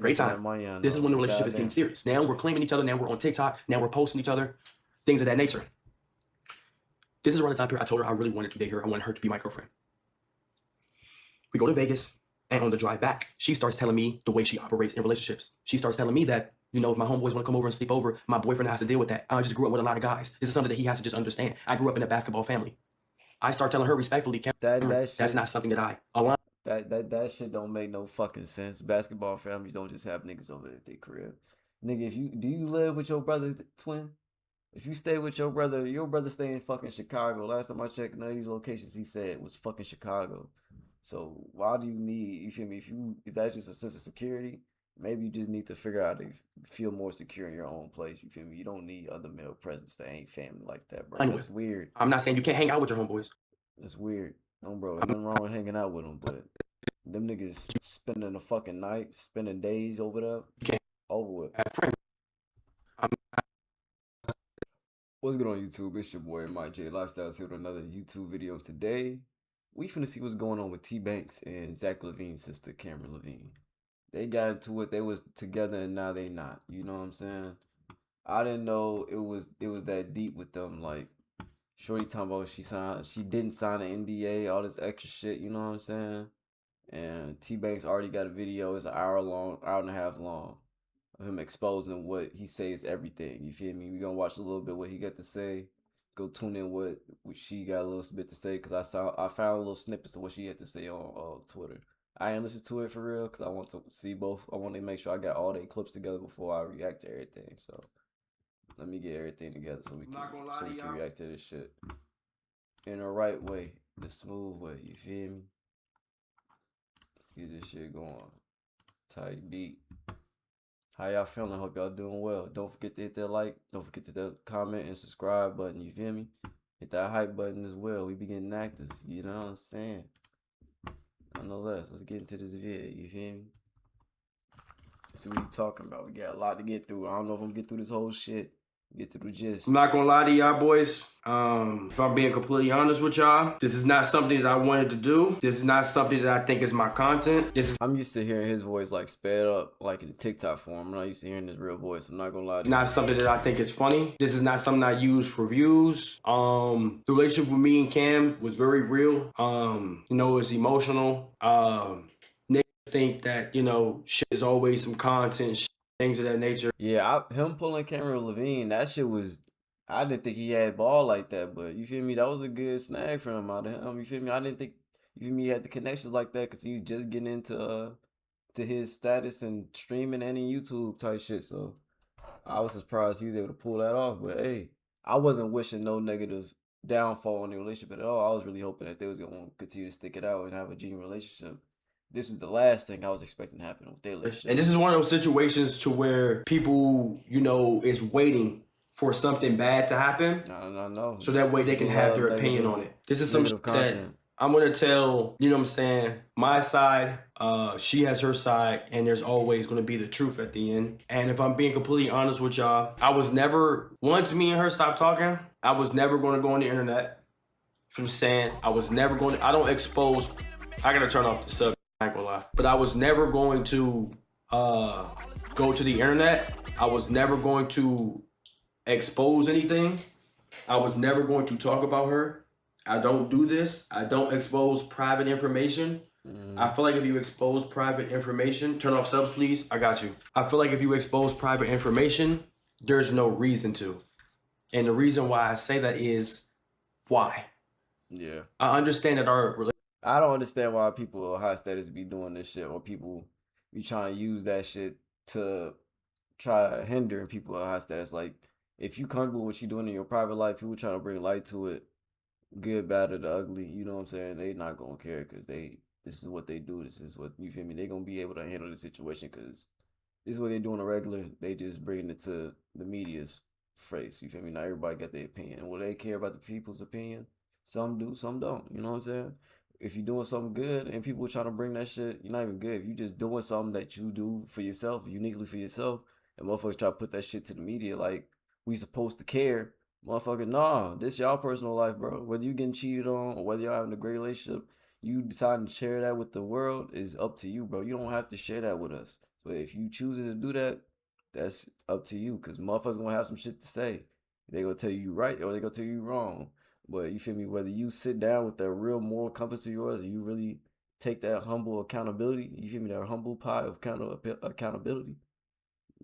Great time. This is when the relationship is getting serious. Now we're claiming each other. Now we're on TikTok. Now we're posting each other. Things of that nature. This is around the time period I told her I really wanted to date her. I wanted her to be my girlfriend. We go to Vegas, and on the drive back, she starts telling me the way she operates in relationships. She starts telling me that, you know, if my homeboys want to come over and sleep over, my boyfriend has to deal with that. I just grew up with a lot of guys. This is something that he has to just understand. I grew up in a basketball family. I start telling her respectfully, that's not something that I align. That shit don't make no fucking sense. Basketball families don't just have niggas over at their crib. Nigga, do you live with your brother, twin? If you stay with your brother stay in fucking Chicago. Last time I checked, none of these locations he said was fucking Chicago. So why do you need, you feel me? If that's just a sense of security, maybe you just need to figure out to feel more secure in your own place. You feel me? You don't need other male presence that ain't family like that, bro. That's weird. I'm not saying you can't hang out with your homeboys. That's weird. No, bro. Nothing wrong with hanging out with them, but them niggas spending a fucking night, spending days over there. You can't. Over with. What's good on YouTube? It's your boy Mike J Lifestyles here with another YouTube video. Today, we finna see what's going on with Tbvnks and Camery's sister, Camryn Lavine. They got into it. They was together and now they not. You know what I'm saying? I didn't know it was that deep with them. Like, shorty talking about she didn't sign an NDA, all this extra shit. You know what I'm saying? And Tbvnks already got a video. It's an hour and a half long. Him exposing what he says everything. You feel me? We gonna watch a little bit what he got to say. Go tune in what she got a little bit to say, because I found little snippets of what she had to say on Twitter. I ain't listen to it for real because I want to see both. I want to make sure I got all the clips together before I react to everything. So let me get everything together so we can react to this shit in the right way, the smooth way. You feel me? Get this shit going. Tight beat. How y'all feeling? Hope y'all doing well. Don't forget to hit that like. Don't forget to hit that comment and subscribe button. You feel me? Hit that hype button as well. We be getting active. You know what I'm saying? Nonetheless, let's get into this video. You feel me? Let's see what we talking about. We got a lot to get through. I don't know if I'm gonna get through this whole shit. Get to the gist. I'm not gonna lie to y'all boys. If I'm being completely honest with y'all, this is not something that I wanted to do. This is not something that I think is my content. I'm used to hearing his voice like sped up, like in TikTok form. I'm not used to hearing his real voice. I'm not gonna lie to you. Not something that I think is funny. This is not something I use for views. The relationship with me and Cam was very real. You know, it's emotional. Niggas think that, you know, shit is always some content, things of that nature. Yeah, him pulling Camryn Lavine, that shit was, I didn't think he had ball like that, but you feel me, that was a good snag for him out of him. You feel me, I didn't think, you feel me, he had the connections like that because he was just getting into to his status and streaming and in YouTube type shit. So I was surprised he was able to pull that off. But hey, I wasn't wishing no negative downfall in the relationship at all. I was really hoping that they was gonna continue to stick it out and have a genuine relationship. This is the last thing I was expecting to happen with their relationship. And this is one of those situations to where people, you know, is waiting for something bad to happen. No. So that way they can have their opinion on it. This is some shit that I'm going to tell, you know what I'm saying, my side, she has her side, and there's always going to be the truth at the end. And if I'm being completely honest with y'all, I was never, once me and her stopped talking, I was never going to go on the internet. From saying, I was never going to, I don't expose, I got to turn off the subject. I ain't gonna lie. But I was never going to go to the internet. I was never going to expose anything. I was never going to talk about her. I don't do this. I don't expose private information. I feel like if you expose private information, turn off subs please, I got you. I feel like if you expose private information, there's no reason to. And the reason why I say that is, why? Yeah. I understand that I don't understand why people high status be doing this shit, or people be trying to use that shit to try to hinder people at high status. Like, if you comfortable with what you doing in your private life, people trying to bring light to it, good, bad, or the ugly, you know what I'm saying? They not gonna care because this is what they do. This is what, you feel me? They gonna be able to handle the situation because this is what they do on a regular. They just bringing it to the media's face. You feel me? Not everybody got their opinion. Will they care about the people's opinion? Some do, some don't. You know what I'm saying? If you're doing something good and people trying to bring that shit, you're not even good. If you just doing something that you do for yourself, uniquely for yourself, and motherfuckers try to put that shit to the media like we supposed to care, motherfucker, nah, this y'all personal life, bro. Whether you getting cheated on or whether y'all having a great relationship, you deciding to share that with the world is up to you, bro. You don't have to share that with us. But if you choosing to do that, that's up to you. Cause motherfuckers gonna have some shit to say. They gonna tell you right or they gonna tell you wrong. But you feel me? Whether you sit down with that real moral compass of yours, and you really take that humble accountability, you feel me? That humble pie of accountability.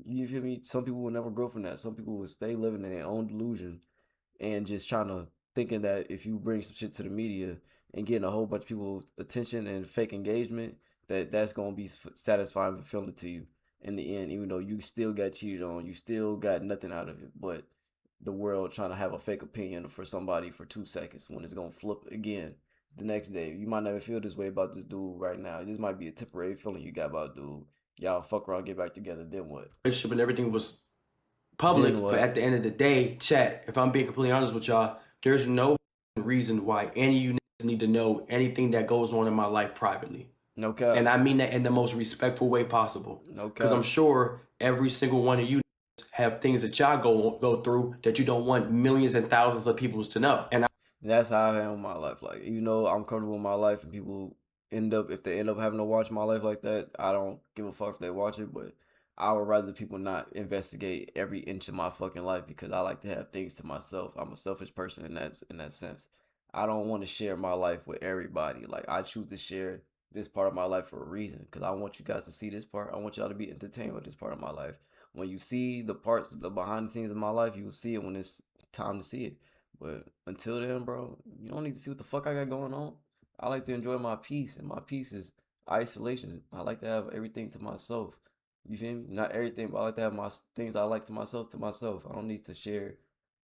You feel me? Some people will never grow from that. Some people will stay living in their own delusion and just trying to thinking that if you bring some shit to the media and getting a whole bunch of people's attention and fake engagement, that's gonna be satisfying and fulfilling to you in the end. Even though you still got cheated on, you still got nothing out of it. But the world trying to have a fake opinion for somebody for 2 seconds when it's gonna flip again the next day. You might never feel this way about this dude right now. This might be a temporary feeling you got about dude. Y'all fuck around, get back together, then what? Relationship and everything was public, but at the end of the day, chat, if I'm being completely honest with y'all, there's no reason why any of you need to know anything that goes on in my life privately. No cap. And I mean that in the most respectful way possible. No cap. Because I'm sure every single one of you have things that y'all go through that you don't want millions and thousands of people to know. And that's how I am in my life. Like, even though I'm comfortable in my life and people if they end up having to watch my life like that, I don't give a fuck if they watch it, but I would rather people not investigate every inch of my fucking life because I like to have things to myself. I'm a selfish person in that sense. I don't want to share my life with everybody. Like, I choose to share this part of my life for a reason because I want you guys to see this part. I want y'all to be entertained with this part of my life. When you see the parts, the behind the scenes of my life, you will see it when it's time to see it. But until then, bro, you don't need to see what the fuck I got going on. I like to enjoy my peace, and my peace is isolation. I like to have everything to myself. You feel me? Not everything, but I like to have my things I like to myself. I don't need to share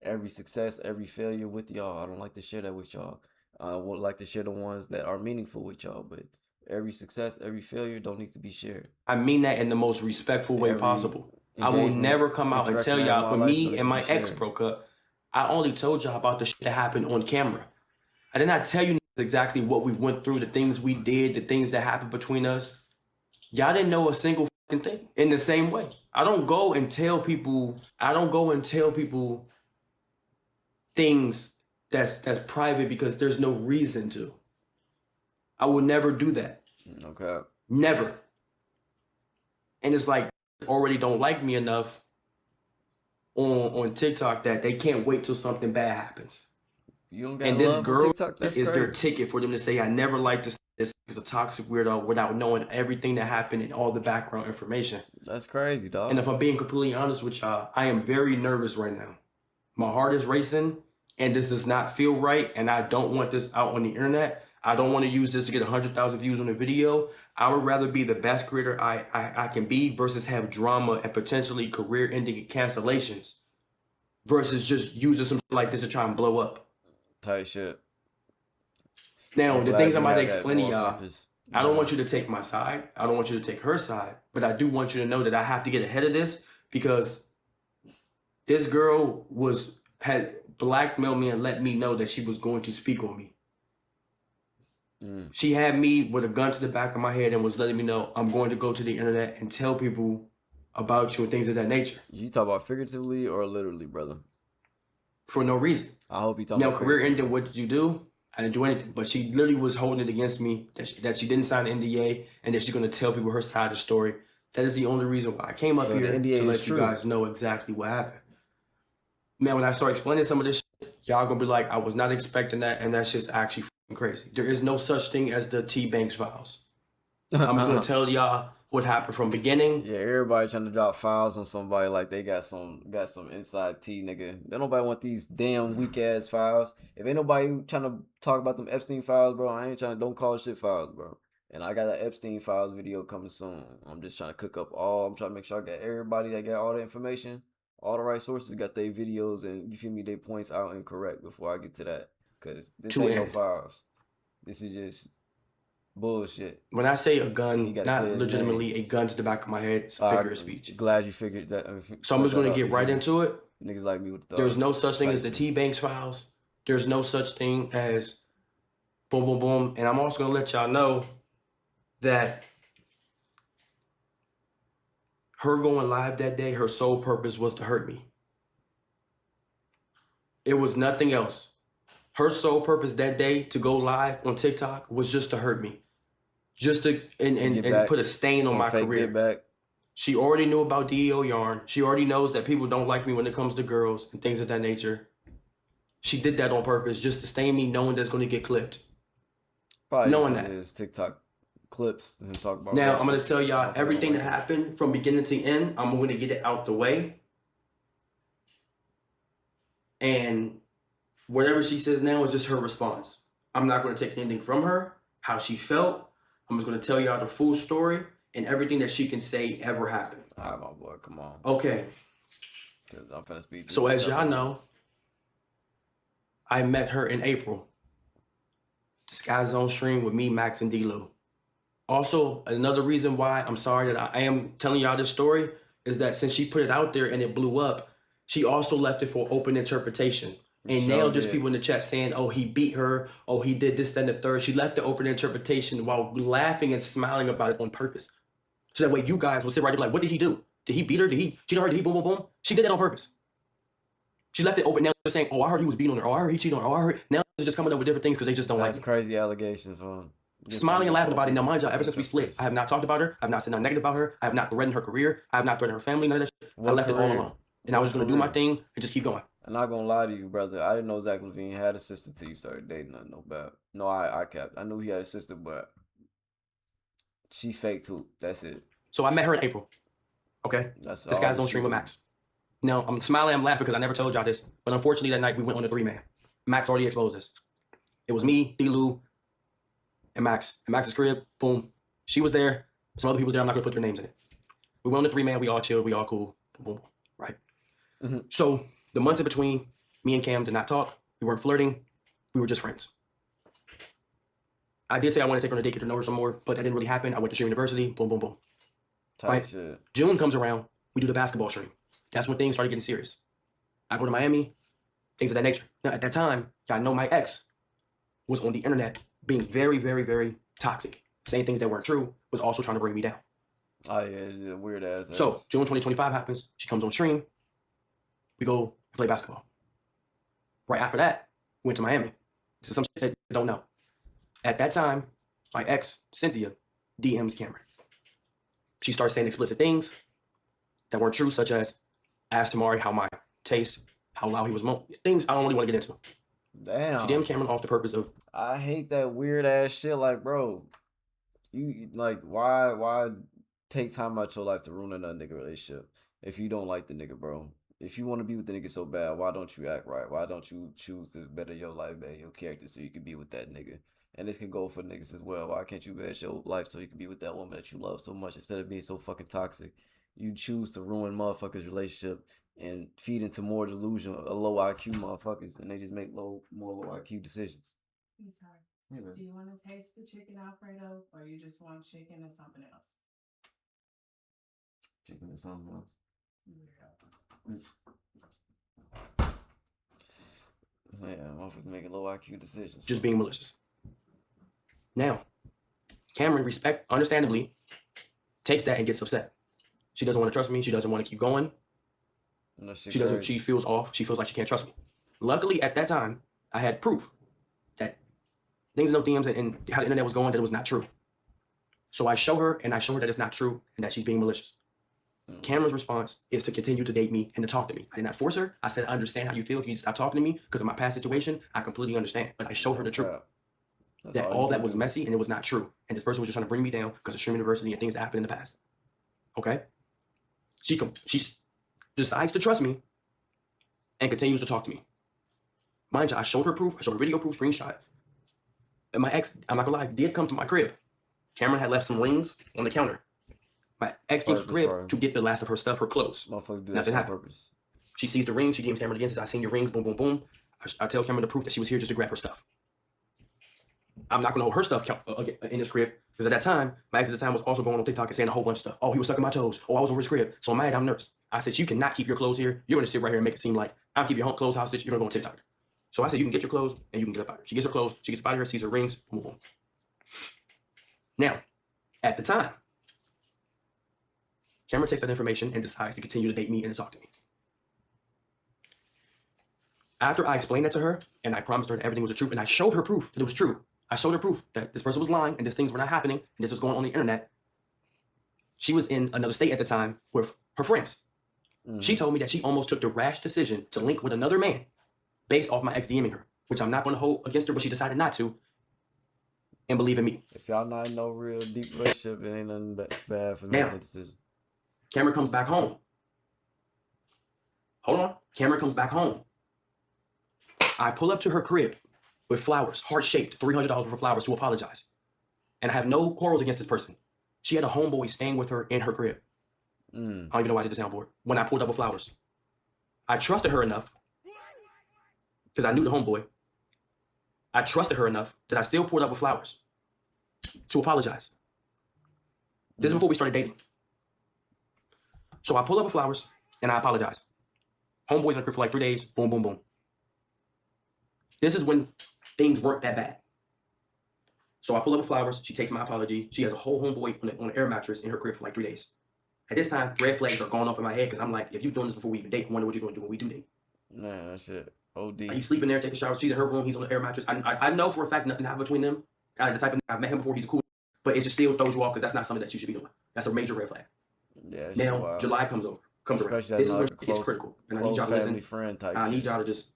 every success, every failure with y'all. I don't like to share that with y'all. I would like to share the ones that are meaningful with y'all, but every success, every failure don't need to be shared. I mean that in the most respectful way possible. I will never come out and tell y'all, when me and my ex broke up, I only told y'all about the shit that happened on camera. I did not tell you exactly what we went through, the things we did, the things that happened between us. Y'all didn't know a single fucking thing. In the same way, I don't go and tell people things that's private because there's no reason to. I will never do that. Okay. Never. And it's like, already don't like me enough on TikTok that they can't wait till something bad happens. You don't got and this love girl on TikTok? That's is crazy. their ticket for them to say, I never liked this is a toxic weirdo without knowing everything that happened and all the background information. That's crazy, dog. And if I'm being completely honest with y'all, I am very nervous right now. My heart is racing and this does not feel right. And I don't want this out on the internet. I don't want to use this to get 100,000 views on a video. I would rather be the best creator I can be versus have drama and potentially career-ending cancellations versus just using some shit like this to try and blow up. Tight shit. Now, the things I'm about to explain to y'all, I don't want you to take my side. I don't want you to take her side. But I do want you to know that I have to get ahead of this because this girl had blackmailed me and let me know that she was going to speak on me. She had me with a gun to the back of my head and was letting me know I'm going to go to the internet and tell people about you and things of that nature. You talk about figuratively or literally, brother? For no reason. I hope you talk about career career ending, what did you do? I didn't do anything. But she literally was holding it against me that she didn't sign an NDA and that she's going to tell people her side of the story. That is the only reason why I came up here to let you guys know exactly what happened. Man, when I start explaining some of this shit, y'all going to be like, I was not expecting that, and that shit's actually crazy. There is no such thing as the Tbvnks files. I'm just gonna tell y'all what happened from beginning. Yeah, everybody trying to drop files on somebody like they got some inside tea, nigga. Don't nobody want these damn weak ass files. If ain't nobody trying to talk about them Epstein files, bro, I ain't don't call shit files, bro. And I got an Epstein files video coming soon. I'm just trying to cook up I'm trying to make sure I got everybody that got all the information, all the right sources got their videos and, you feel me, their points out and correct before I get to that. Because this ain't no files. This is just bullshit. When I say a gun, not legitimately a gun to the back of my head, it's a figure of speech. Glad you figured that. So I'm just going to get right into it. Niggas like me with the There's no such thing as the Tbvnks files. There's no such thing as boom, boom, boom. And I'm also going to let y'all know that her going live that day, her sole purpose was to hurt me. It was nothing else. Her sole purpose that day to go live on TikTok was just to hurt me. Just to and put a stain on my career. She already knew about DEO yarn. She already knows that people don't like me when it comes to girls and things of that nature. She did that on purpose just to stain me, knowing that's going to get clipped. Probably knowing that. His TikTok clips and talk about. Now I'm going to tell y'all everything that happened from beginning to end. I'm going to get it out the way. And whatever she says now is just her response. I'm not going to take anything from her, how she felt. I'm just going to tell y'all the full story and everything that she can say ever happened. All right, my boy, come on. Okay. I'm finna speak. So as y'all know, I met her in April. Sky Zone stream with me, Max, and D-Lou. Also, another reason why I'm sorry that I am telling y'all this story is that since she put it out there and it blew up, she also left it for open interpretation. And now there's people in the chat saying, oh, he beat her. Oh, he did this, that, and the third. She left the open interpretation while laughing and smiling about it on purpose. So that way you guys will sit right there like, what did he do? Did he beat her? Did he cheat on her? Did he boom, boom, boom? She did it on purpose. She left it open. Now they're saying, oh, I heard he was beating on her. Oh, I heard he cheated on her. Oh, I heard. Now they're just coming up with different things because they just don't like it. That's crazy allegations on. Smiling and laughing about it. Now, mind y'all, ever since we split, I have not talked about her. I have not said nothing negative about her. I have not threatened her career. I have not threatened her family, none of that shit. I left it all alone. And I was just going to do my thing and just keep going. I'm not going to lie to you, brother. I didn't know Zach Lavine had a sister till you started dating her. No bad. No, I kept. I knew he had a sister, but she fake too. That's it. So I met her in April. Okay? This guy's on stream with Max. Now, I'm smiling, I'm laughing because I never told y'all this. But unfortunately, that night we went on a 3-man. Max already exposed us. It was me, D-Lou, and Max. And Max's crib, boom. She was there. Some other people was there. I'm not going to put their names in it. We went on the 3-man. We all chilled. We all cool. Boom, boom, boom. Right? Mm-hmm. So the months in between, me and Cam did not talk. We weren't flirting. We were just friends. I did say I wanted to take her on a date, get to know her some more, but that didn't really happen. I went to Stream University. Boom, boom, boom. Right? Shit. June comes around. We do the basketball stream. That's when things started getting serious. I go to Miami, things of that nature. Now, at that time, y'all know my ex was on the internet being very, very, very toxic. Saying things that weren't true, was also trying to bring me down. Oh, yeah, it's a weird ass. So, June 2025 happens. She comes on stream. We go play basketball. Right after that, we went to Miami. This is some shit that you don't know. At that time, my ex, Cynthia, DMs Camryn. She starts saying explicit things that weren't true, such as asked Tamari how my taste, how loud he was, things I don't really want to get into. Damn. She DM'd Camryn off the purpose of. I hate that weird ass shit. Like, bro, you like why take time out your life to ruin another nigga relationship if you don't like the nigga, bro? If you want to be with the nigga so bad, why don't you act right? Why don't you choose to better your life, better your character, so you can be with that nigga? And this can go for niggas as well. Why can't you better your life so you can be with that woman that you love so much instead of being so fucking toxic? You choose to ruin motherfuckers' relationship and feed into more delusion of low IQ motherfuckers, and they just make more low IQ decisions. I'm sorry. Yeah, do you want to taste the chicken Alfredo, or you just want chicken and something else? Chicken and something else. Yeah, motherfuckers making low IQ decisions. Just being malicious. Now, Camryn, understandably, takes that and gets upset. She doesn't want to trust me. She doesn't want to keep going. No, she doesn't. She feels off. She feels like she can't trust me. Luckily, at that time, I had proof that things in those DMs and how the internet was going, that it was not true. So I show her that it's not true and that she's being malicious. Camryn's response is to continue to date me and to talk to me. I did not force her. I said, I understand how you feel. If you need to stop talking to me because of my past situation, I completely understand. But I showed her the truth. That all that was messy and it was not true. And this person was just trying to bring me down because of Stream University and things that happened in the past. Okay? She decides to trust me and continues to talk to me. Mind you, I showed her proof. I showed her video proof, screenshot. And my ex, I'm not gonna lie, did come to my crib. Camryn had left some rings on the counter. My ex came to the crib to get the last of her stuff, her clothes. Motherfuckers do that on purpose. She sees the ring. She gives Camryn again, says, I seen your rings, boom, boom, boom. I tell Camryn the proof that she was here just to grab her stuff. I'm not going to hold her stuff in his crib because at that time, my ex at the time was also going on TikTok and saying a whole bunch of stuff. Oh, he was sucking my toes. Oh, I was over his crib. So I'm nervous. I said, you cannot keep your clothes here. You're going to sit right here and make it seem like I'm keeping your clothes hostage. You're going to go on TikTok. So I said, you can get your clothes and you can get up out of here. She gets her clothes. She gets up out of here, sees her rings, boom, boom. Now, at the time, Camryn takes that information and decides to continue to date me and to talk to me. After I explained that to her and I promised her that everything was the truth and I showed her proof that it was true, I showed her proof that this person was lying and these things were not happening and this was going on the internet. She was in another state at the time with her friends. She told me that she almost took the rash decision to link with another man based off my ex DMing her, which I'm not going to hold against her, but she decided not to and believe in me. If y'all not in no real deep relationship, it ain't nothing bad for making a decision. Camryn comes back home. Hold on. Camryn comes back home. I pull up to her crib with flowers, heart-shaped, $300 worth of flowers to apologize. And I have no quarrels against this person. She had a homeboy staying with her in her crib. I don't even know why I did the soundboard. When I pulled up with flowers. I trusted her enough, because I knew the homeboy. I trusted her enough that I still pulled up with flowers to apologize. This is before we started dating. So I pull up with flowers and I apologize. Homeboy's in the crib for like 3 days. Boom, boom, boom. This is when things weren't that bad. So I pull up with flowers. She takes my apology. She has a whole homeboy on an air mattress in her crib for like 3 days. At this time, red flags are going off in my head because I'm like, if you're doing this before we even date, I wonder what you're going to do when we do date. Man, that shit OD. Like, he's sleeping there, taking showers. She's in her room. He's on the air mattress. I know for a fact nothing happened between them. The type of I've met him before. He's cool. But it just still throws you off because that's not something that you should be doing. That's a major red flag. Yeah. Now, July comes around. This is when it gets critical. And I need y'all to listen. I need y'all to just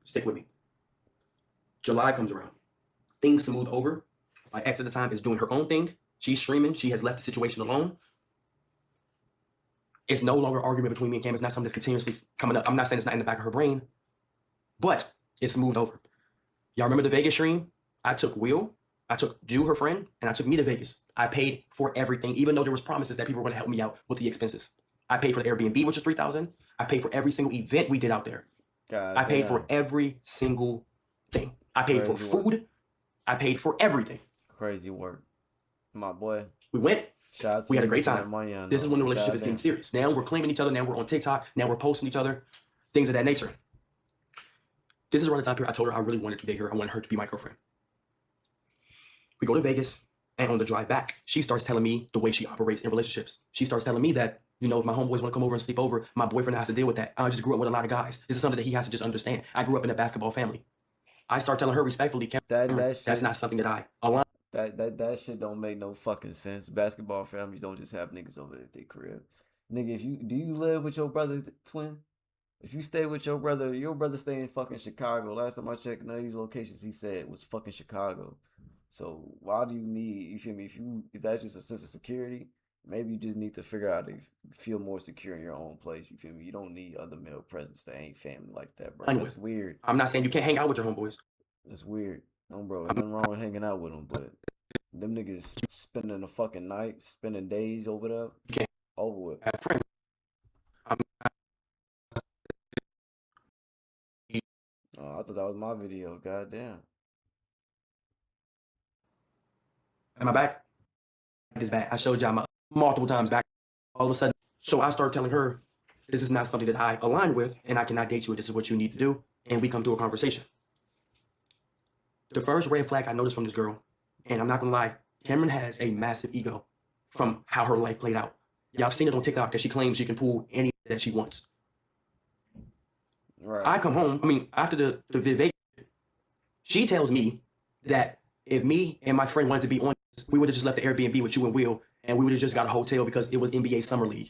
stick with me. July comes around. Things smooth over. My ex at the time is doing her own thing. She's streaming. She has left the situation alone. It's no longer argument between me and Cam. It's not something that's continuously coming up. I'm not saying it's not in the back of her brain, but it's moved over. Y'all remember the Vegas stream? I took Will, I took Jew, her friend, and I took me to Vegas. I paid for everything, even though there was promises that people were going to help me out with the expenses. I paid for the Airbnb, which was $3,000. I paid for every single event we did out there. I paid for every single thing. I paid for food. I paid for everything. Crazy work, my boy. We went. We had a great time. This is when the relationship is getting serious. Now we're claiming each other. Now we're on TikTok. Now we're posting each other. Things of that nature. This is around the time period I told her I really wanted to date her. I wanted her to be my girlfriend. We go to Vegas, and on the drive back, she starts telling me the way she operates in relationships. She starts telling me that, you know, if my homeboys want to come over and sleep over, my boyfriend has to deal with that. I just grew up with a lot of guys. This is something that he has to just understand. I grew up in a basketball family. I start telling her respectfully, that's not something that I align. That shit don't make no fucking sense. Basketball families don't just have niggas over at their crib. Nigga, do you live with your brother, twin? If you stay with your brother stay in fucking Chicago. Last time I checked none of these locations he said was fucking Chicago. So why do you need, you feel me, if that's just a sense of security, maybe you just need to figure out to feel more secure in your own place. You feel me? You don't need other male presence that ain't family like that, bro. That's weird. I'm not saying you can't hang out with your homeboys. That's weird. No, bro. There's nothing wrong with hanging out with them, but them niggas spending a fucking night, spending days over there. You can't. Over with. Oh, I thought that was my video. Goddamn. Am I back? This back. I showed y'all multiple times back. All of a sudden, so I start telling her, this is not something that I align with, and I cannot date you. This is what you need to do, and we come to a conversation. The first red flag I noticed from this girl, and I'm not gonna lie, Camryn has a massive ego from how her life played out. Y'all have seen it on TikTok that she claims she can pull any that she wants. Right. I come home, after the Vegas, she tells me that if me and my friend wanted to be on this, we would have just left the Airbnb with you and Will, and we would have just got a hotel because it was NBA Summer League.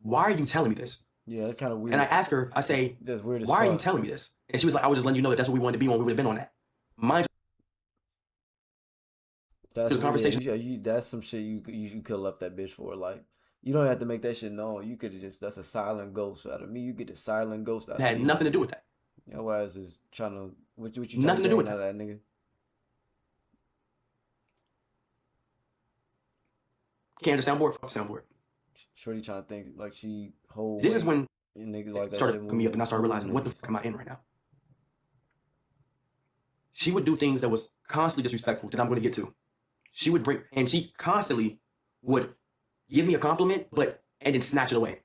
Why are you telling me this? Yeah, that's kind of weird. And I ask her, I say, that's weird as why fuck. are you telling me this? And she was like, I was just letting you know that that's what we wanted to be on. We would have been on that. Mind that's the conversation. That's some shit you could have left that bitch for. Like, you don't have to make that shit known. You could have just, that's a silent ghost out of me. You get a silent ghost out of me. Had nothing to do with that. Your ass is trying to, what you trying nothing to do with that nigga? Can't understand soundboard. Fuck soundboard. Shorty trying to think like she whole. This is when niggas like that started picking me up, and I started realizing what the fuck am I in right now. She would do things that was constantly disrespectful that I'm going to get to. She would and she constantly would give me a compliment, and then snatch it away.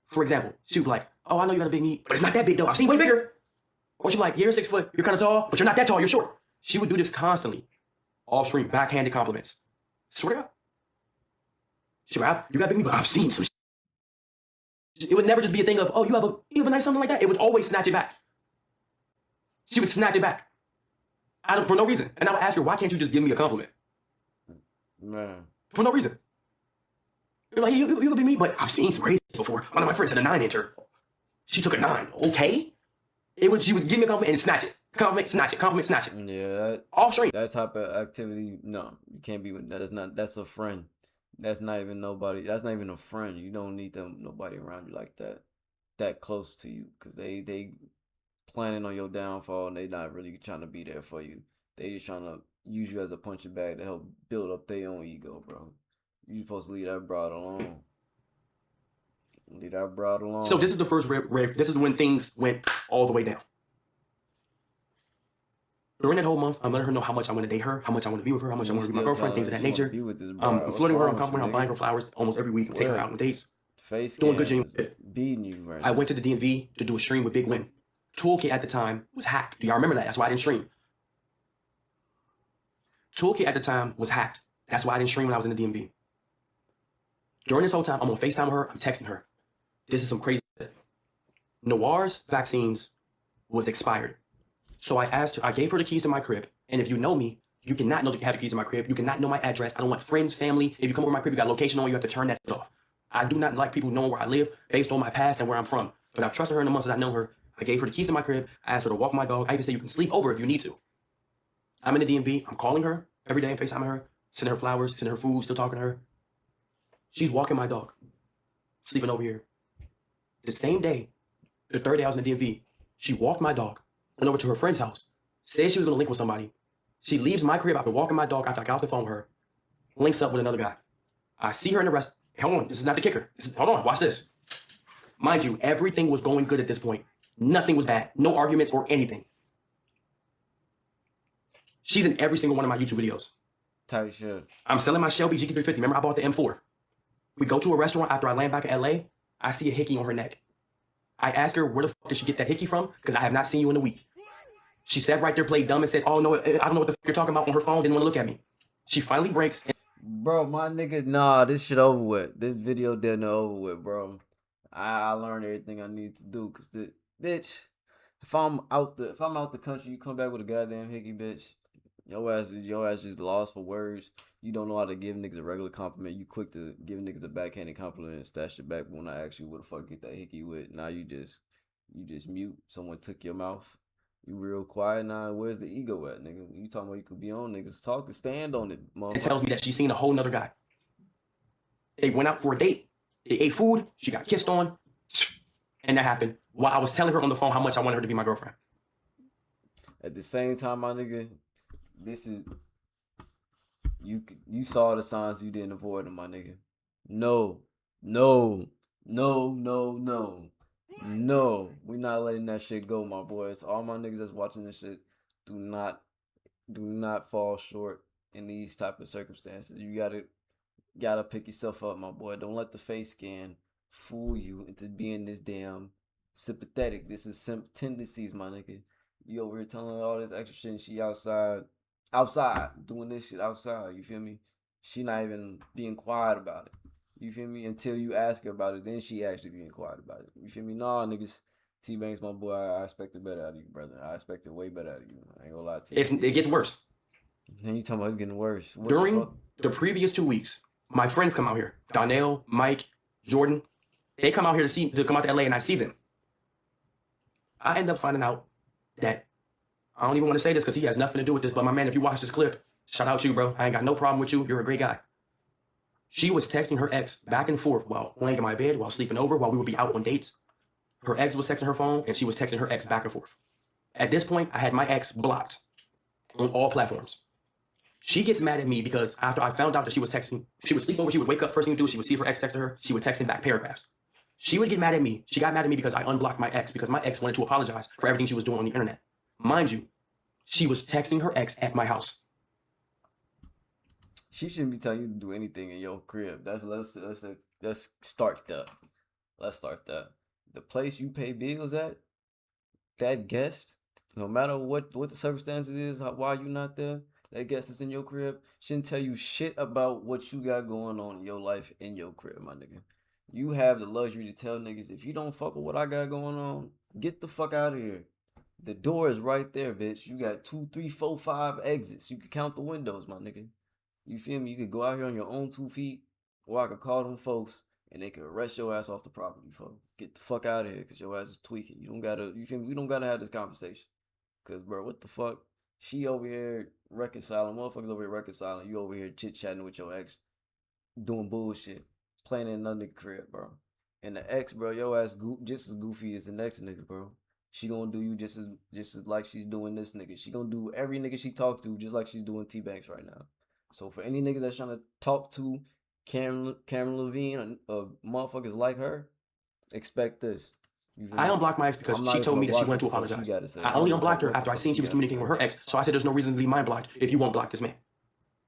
For example, she would be like, "Oh, I know you got a big knee, but it's not that big though. I've seen way bigger." Or she'd be like, "You're 6 foot, you're kind of tall, but you're not that tall. You're short." She would do this constantly, off screen, backhanded compliments. Swear to God. She'd be like, "You got a big knee, but I've seen some." It would never just be a thing of, "Oh, you have a nice something like that." It would always snatch it back. She would snatch it back. For no reason. And I would ask her, why can't you just give me a compliment? Man. For no reason. You're like, you could be me, but I've seen some crazy before. One of my friends had a 9-incher. She took a 9. Okay. She would give me a compliment and snatch it. Compliment, snatch it. Compliment, snatch it. Yeah. Off stream. That type of activity, no, you can't be with that. That's a friend. That's not even nobody. That's not even a friend. You don't need nobody around you like that close to you, because they planning on your downfall and they not really trying to be there for you. They just trying to use you as a punching bag to help build up their own ego, bro. You supposed to leave that broad alone. Leave that broad alone. So this is the first this is when things went all the way down. During that whole month, I'm letting her know how much I want to date her, how much I want to be with her, how much I want to be my girlfriend, things of that nature. I'm flirting with her, I'm complimenting her, I'm buying her flowers almost every week, taking her out on dates. Doing good genuine shit. Beating you right I went to the DMV to do a stream with Big Win. Toolkit at the time was hacked. Do y'all remember that? That's why I didn't stream. Toolkit at the time was hacked. That's why I didn't stream when I was in the DMV. During this whole time, I'm on FaceTime with her, I'm texting her. This is some crazy shit. Noir's vaccines was expired. So I asked her, I gave her the keys to my crib. And if you know me, you cannot know that you have the keys to my crib. You cannot know my address. I don't want friends, family. If you come over my crib, you got a location on, you have to turn that shit off. I do not like people knowing where I live based on my past and where I'm from. But I've trusted her in the months that I know her. I gave her the keys to my crib. I asked her to walk my dog. I even said you can sleep over if you need to. I'm in the DMV. I'm calling her every day and FaceTiming her, sending her flowers, sending her food, still talking to her. She's walking my dog, sleeping over here. The same day, the third day I was in the DMV, she walked my dog, went over to her friend's house, said she was going to link with somebody. She leaves my crib after walking my dog after I got off the phone with her, links up with another guy. I see her in the rest. Hold on, this is not the kicker. Hold on, watch this. Mind you, everything was going good at this point. Nothing was bad. No arguments or anything. She's in every single one of my YouTube videos. Tight shit. I'm selling my Shelby GT350. Remember, I bought the M4. We go to a restaurant after I land back in LA. I see a hickey on her neck. I ask her, where the fuck did she get that hickey from? Because I have not seen you in a week. She sat right there, played dumb, and said, oh, no, I don't know what the fuck you're talking about on her phone. Didn't want to look at me. She finally breaks. Bro, my nigga, nah, this shit over with. This video didn't over with, bro. I learned everything I need to do. Because, bitch, if I'm out the country, you come back with a goddamn hickey, bitch. Your ass is lost for words. You don't know how to give niggas a regular compliment. You quick to give niggas a backhanded compliment and stash it back when I ask you what the fuck get that hickey with. Now you just mute. Someone took your mouth. You real quiet now. Where's the ego at, nigga? You talking about you could be on niggas talk, stand on it, motherfucker. It tells me that she's seen a whole nother guy. They went out for a date. They ate food. She got kissed on. And that happened while I was telling her on the phone how much I wanted her to be my girlfriend. At the same time, my nigga, this is you saw the signs, you didn't avoid them, my nigga. No, we not letting that shit go, my boys. All my niggas that's watching this shit, do not fall short in these type of circumstances. You gotta pick yourself up, my boy. Don't let the face scan fool you into being this damn sympathetic. This is tendencies, my nigga. You over here telling her all this extra shit and she outside doing this shit outside, you feel me? She not even being quiet about it, you feel me? Until you ask her about it, then she actually being quiet about it, you feel me? Nah, niggas, Tbvnks, my boy, I expected better out of you, brother. I expected way better out of you. I ain't gonna lie to you. It gets worse. And you talking about it's getting worse. What During the previous 2 weeks, my friends come out here. Donnell, Mike, Jordan. They come out here to come out to LA and I see them. I end up finding out that, I don't even want to say this because he has nothing to do with this, but my man, if you watch this clip, shout out to you, bro. I ain't got no problem with you. You're a great guy. She was texting her ex back and forth while laying in my bed, while sleeping over, while we would be out on dates. Her ex was texting her phone and she was texting her ex back and forth. At this point, I had my ex blocked on all platforms. She gets mad at me because after I found out that she was texting, she would sleep over, she would wake up, first thing to do, she would see her ex text her, she would text him back paragraphs. She would get mad at me. She got mad at me because I unblocked my ex, because my ex wanted to apologize for everything she was doing on the internet. Mind you, she was texting her ex at my house. She shouldn't be telling you to do anything in your crib. Let's start that. Let's start that. The place you pay bills at, that guest, no matter what the circumstances is, why you not there, that guest that's in your crib shouldn't tell you shit about what you got going on in your life in your crib, my nigga. You have the luxury to tell niggas, if you don't fuck with what I got going on, get the fuck out of here. The door is right there, bitch. You got 2, 3, 4, 5 exits. You can count the windows, my nigga. You feel me? You could go out here on your own 2 feet or I could call them folks and they could arrest your ass off the property, folks. Get the fuck out of here, cause your ass is tweaking. You feel me? We don't gotta have this conversation. Cause bro, what the fuck? She over here reconciling, motherfuckers over here reconciling. You over here chit chatting with your ex, doing bullshit, playing in another nigga crib, bro. And the ex, bro, your ass just as goofy as the next nigga, bro. She gonna do you just as like she's doing this nigga. She gonna do every nigga she talk to just like she's doing Tbvnks right now. So for any niggas that's trying to talk to Camryn Lavine motherfuckers like her, expect this. I unblocked my ex because she told me that she wanted to apologize. I only unblocked her after I seen she was communicating with her ex, so I said there's no reason to leave mine blocked if you won't block this man.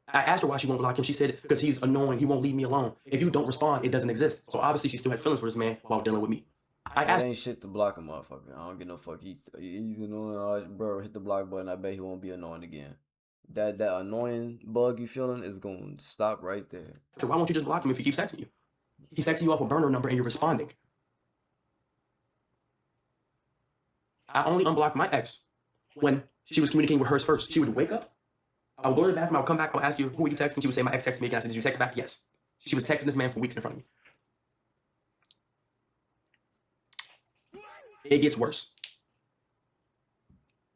I asked her why she won't block him. She said because he's annoying, he won't leave me alone. If you don't respond, it doesn't exist. So obviously she still had feelings for this man while dealing with me. I asked. It ain't shit to block a motherfucker. I don't give no fuck. He's annoying, bro. Hit the block button. I bet he won't be annoying again. That annoying bug you feeling is going to stop right there. So why won't you just block him if he keeps texting you? He's texting you off a burner number and you're responding. I only unblocked my ex when she was communicating with hers first. She would wake up. I would go to the bathroom. I would come back. I would ask you, who are you texting? She would say, my ex texted me again. I said, did you text back? Yes. She was texting this man for weeks in front of me. It gets worse.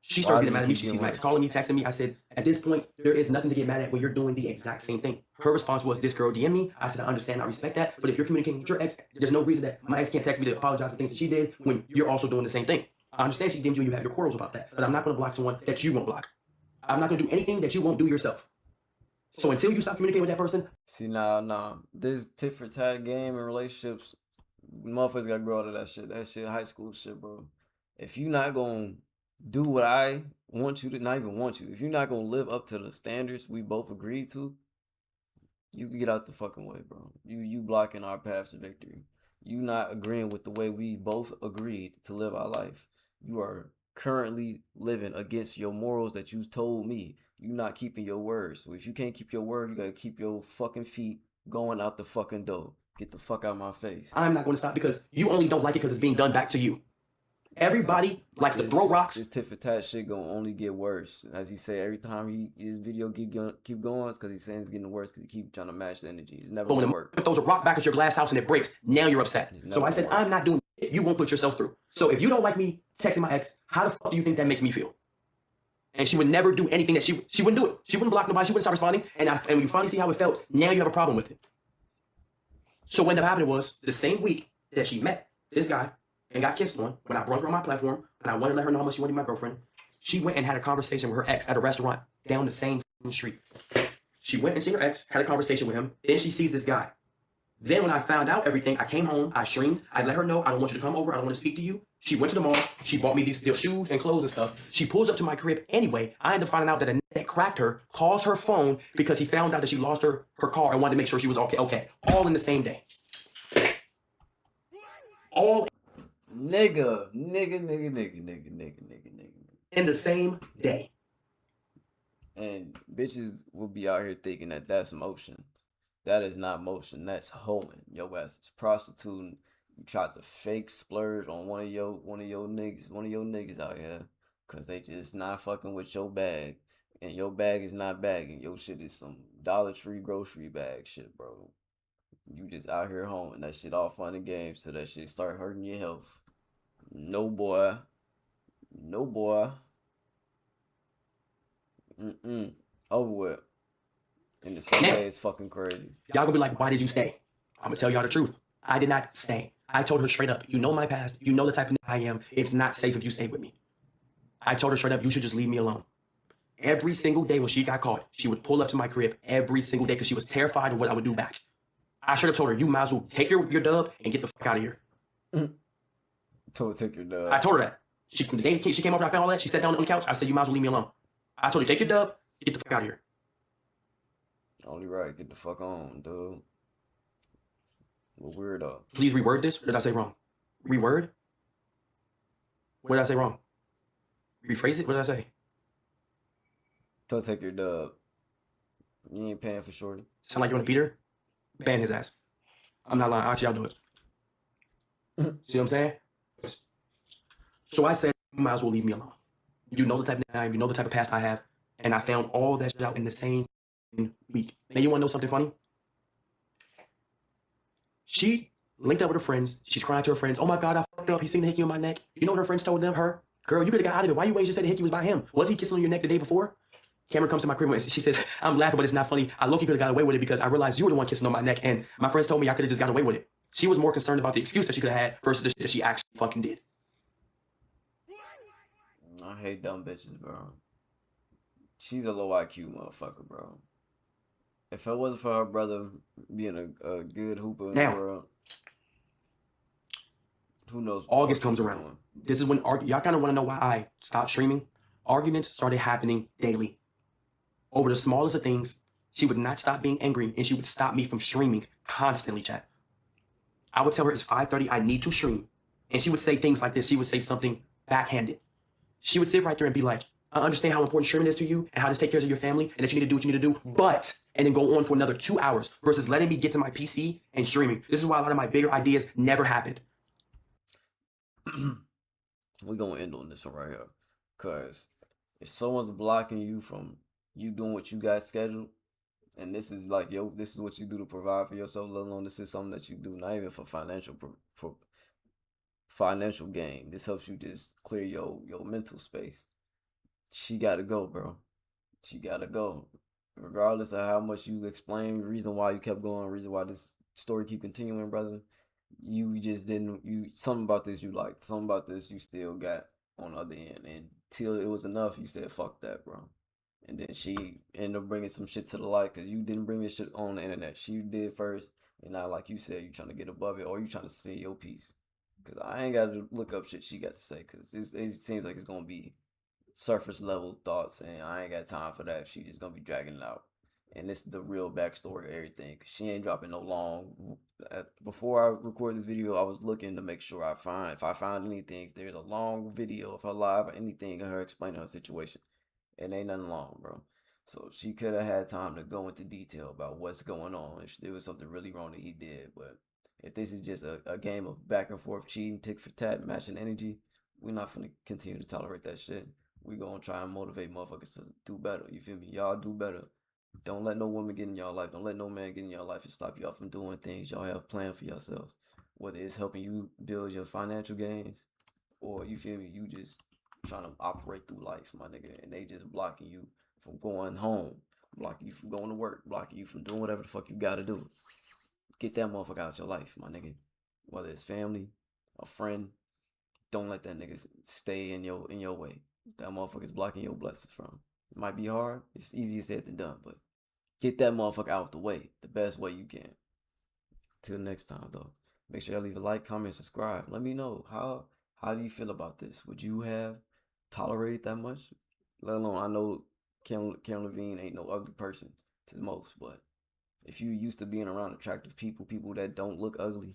She starts getting mad at me. She sees my ex calling me, texting me. I said, at this point, there is nothing to get mad at when you're doing the exact same thing. Her response was, this girl DM me. I said, I understand. I respect that. But if you're communicating with your ex, there's no reason that my ex can't text me to apologize for things that she did when you're also doing the same thing. I understand she DM'd you and you have your quarrels about that. But I'm not going to block someone that you won't block. I'm not going to do anything that you won't do yourself. So until you stop communicating with that person. See, nah. This tit for tat game and relationships, motherfuckers got to grow out of that shit. That shit, high school shit, bro. If you not going to do what I want you to, not even want you, if you're not going to live up to the standards we both agreed to, you can get out the fucking way, bro. You blocking our path to victory. You not agreeing with the way we both agreed to live our life. You are currently living against your morals that you told me. You not keeping your word. So if you can't keep your word, you gotta keep your fucking feet going out the fucking door. Get the fuck out of my face. I'm not going to stop because you only don't like it because it's being done back to you. Everybody likes to throw rocks. This tit for tat shit gonna only get worse. As he say, every time his video keep going, it's because he's saying it's getting worse because he keep trying to match the energy. It's never gonna work. If throws a rock back at your glass house and it breaks, now you're upset. So I said, I'm not doing it. You won't put yourself through. So if you don't like me texting my ex, how the fuck do you think that makes me feel? And she would never do anything that she wouldn't do it. She wouldn't block nobody. She wouldn't start responding. And when you finally see how it felt, now you have a problem with it. So what ended up happening was the same week that she met this guy and got kissed on, when I brought her on my platform and I wanted to let her know how much she wanted my girlfriend, she went and had a conversation with her ex at a restaurant down the same street. She went and seen her ex, had a conversation with him. Then she sees this guy. Then when I found out everything, I came home, I streamed, I let her know, I don't want you to come over, I don't want to speak to you. She went to the mall, she bought me these shoes and clothes and stuff. She pulls up to my crib anyway. I ended up finding out that a nigga that cracked her calls her phone because he found out that she lost her car and wanted to make sure she was okay. All in the same day. All nigga. In the same day. And bitches will be out here thinking that that's motion. That is not motion. That's hoeing. Your ass is prostituting. You tried to fake splurge on one of your niggas out here, cause they just not fucking with your bag, and your bag is not bagging. Your shit is some Dollar Tree grocery bag shit, bro. You just out here hoeing. That shit all fun and games till that shit start hurting your health. No boy. Over with. And the same day is fucking crazy. Y'all gonna be like, why did you stay? I'm gonna tell y'all the truth. I did not stay. I told her straight up, you know my past, you know the type of I am. It's not safe if you stay with me. I told her straight up, you should just leave me alone. Every single day when she got caught, she would pull up to my crib every single day because she was terrified of what I would do back. I should have told her, you might as well take your dub and get the fuck out of here. Told her take your dub. I told her that. The day she came over, I found all that. She sat down on the couch. I said, you might as well leave me alone. I told her, take your dub, get the fuck out of here. Only right, get the fuck on, dude. What weirdo. Please reword this. What did I say wrong? Reword? What did I say wrong? Rephrase it? What did I say? Don't take your dub. You ain't paying for shorty. Sound like you want to beat her? Ban his ass. I'm not lying. Actually, I'll do it. See what I'm saying? So I said, you might as well leave me alone. You know the type of time, you know the type of past I have. And I found all that shit out in the same week. Now you want to know something funny? She linked up with her friends. She's crying to her friends. Oh my God, I fucked up. He seen the hickey on my neck. You know what her friends told them? Her, girl, you could have got out of it. Why you ain't just said the hickey was by him? Was he kissing on your neck the day before? Camryn comes to my crib and she says, I'm laughing, but it's not funny. I low-key could have got away with it because I realized you were the one kissing on my neck, and my friends told me I could have just got away with it. She was more concerned about the excuse that she could have had versus the shit that she actually fucking did. I hate dumb bitches, bro. She's a low IQ motherfucker, bro. If it wasn't for her brother being a good hooper in the world, who knows? August comes around. This is when y'all kind of want to know why I stopped streaming. Arguments started happening daily. Over the smallest of things, she would not stop being angry, and she would stop me from streaming constantly, chat. I would tell her it's 5:30, I need to stream. And she would say things like this. She would say something backhanded. She would sit right there and be like, I understand how important streaming is to you and how this takes care of your family and that you need to do what you need to do, but, and then go on for another 2 hours versus letting me get to my PC and streaming. This is why a lot of my bigger ideas never happened. We're going to end on this one right here. Because if someone's blocking you from you doing what you got scheduled, and this is like, yo, this is what you do to provide for yourself, let alone this is something that you do not even for financial gain. This helps you just clear your mental space. She got to go, bro. She got to go. Regardless of how much you explain the reason why you kept going, the reason why this story keep continuing, brother, you just didn't, something about this you liked, something about this you still got on the other end. And till it was enough, you said, fuck that, bro. And then she ended up bringing some shit to the light because you didn't bring this shit on the internet. She did first. And now, like you said, you trying to get above it or you trying to say your piece. Because I ain't got to look up shit she got to say because it seems like it's going to be surface level thoughts. And I ain't got time for that. She just going to be dragging it out. And this is the real backstory of everything. Because she ain't dropping no long. Before I record this video, I was looking to make sure if I found anything, if there's a long video of her live or anything of her explaining her situation. It ain't nothing long, bro. So she could have had time to go into detail about what's going on if there was something really wrong that he did. But if this is just a game of back and forth cheating, tick for tat, matching energy, we're not going to continue to tolerate that shit. We're going to try and motivate motherfuckers to do better. You feel me? Y'all do better. Don't let no woman get in y'all life. Don't let no man get in your life and stop y'all from doing things y'all have planned for yourselves. Whether it's helping you build your financial gains or, you feel me, you just trying to operate through life, my nigga, and they just blocking you from going home, blocking you from going to work, blocking you from doing whatever the fuck you gotta do. Get that motherfucker out your life, my nigga. Whether it's family, a friend, don't let that nigga stay in your way. That motherfucker's blocking your blessings from. It might be hard. It's easier said than done, but get that motherfucker out the way the best way you can. Till next time, though, make sure you leave a like, comment, subscribe. Let me know how do you feel about this? Would you have tolerated that much? Let alone, I know Camryn Lavine ain't no ugly person to most, but if you used to being around attractive people that don't look ugly,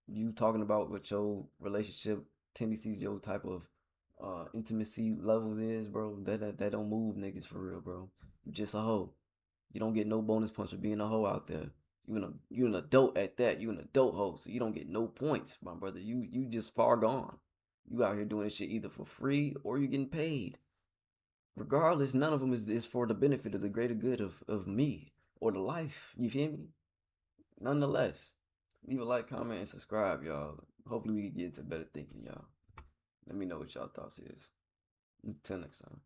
you talking about what your relationship tendencies, your type of intimacy levels is, bro, that don't move niggas for real, bro. You just a hoe. You don't get no bonus points for being a hoe out there. You an adult at that. You an adult hoe, so you don't get no points, my brother. You just far gone. You out here doing this shit either for free or you getting paid. Regardless, none of them is for the benefit of the greater good of me or the life. You feel me? Nonetheless, leave a like, comment, and subscribe, y'all. Hopefully we can get into better thinking, y'all. Let me know what y'all thoughts is. Until next time.